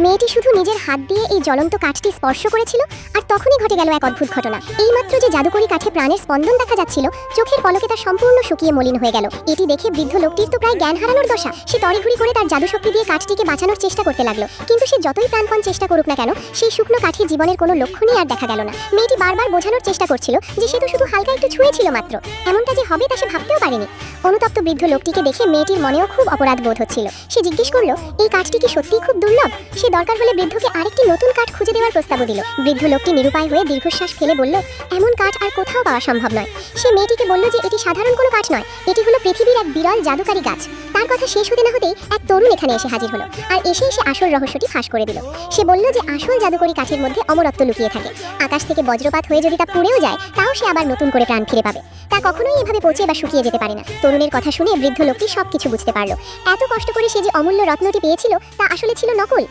মেয়েটি শুধু নিজের হাত দিয়ে এই জ্বলন্ত কাঠটি স্পর্শ করেছিল আর তখনই ঘটে গেল এক অদ্ভুত ঘটনা। এইমাত্র যে জাদুকরি কাঠে প্রাণের স্পন্দন দেখা যাচ্ছিল, চোখের পলকে তা সম্পূর্ণ শুকিয়ে মলিন হয়ে গেল। এটি দেখে বৃদ্ধ লোকটির তো প্রায় জ্ঞান হারানোর দশা। সে তড়িঘড়ি করে তার জাদুশক্তি দিয়ে কাঠটিকে বাঁচানোর চেষ্টা করতে লাগলো, কিন্তু সে যতই প্রাণপণ চেষ্টা করুক না কেন, সেই শুকনো কাঠে জীবনের কোনো লক্ষণই আর দেখা গেল না। মেয়েটি বারবার বোঝানোর চেষ্টা করছিল যে সে তো শুধু হালকা একটু ছুঁয়েছিল মাত্র, এমনটা যে হবে তা সে ভাবতেও পারেনি। অনুতপ্ত বৃদ্ধ লোকটিকে দেখে মেয়েটির মনেও খুব অপরাধ বোধ হচ্ছিল। সে জিজ্ঞেস করলো, এই কাঠটি কি সত্যিই খুব দুর্লভ? সে দরকার হলে বৃদ্ধকে আরেকটি নতুন কাঠ খুঁজে দেওয়ার প্রস্তাবও দিল। বৃদ্ধ লোকটি নিরুপায় হয়ে দীর্ঘশ্বাস ফেলে বলল, এমন কাঠ আর কোথাও পাওয়া সম্ভব নয়। সে মেয়েটিকে বলল যে এটি সাধারণ কোনো কাঠ নয়, এটি হলো পৃথিবীর এক বিরল জাদুকারী গাছ। তার কথা শেষ হতে না হতেই এক তরুণ এখানে এসে হাজির হলো আর এসে আসল রহস্যটি ফাঁস করে দিল। সে বলল যে আসল জাদুকরী কাঠের মধ্যে অমরত্ব লুকিয়ে থাকে। আকাশ থেকে বজ্রপাত হয়ে যদি তা পুড়েও যায়, তাও সে আবার নতুন করে প্রাণ ফিরে পাবে। তা কখনোই এভাবে পচে বা শুকিয়ে যেতে পারে না। তরুণের কথা শুনে বৃদ্ধ লোকটি সবকিছু বুঝতে পারল। এত কষ্ট করে সে যে অমূল্য রত্নটি পেয়েছিল তা আসলে ছিল নকল।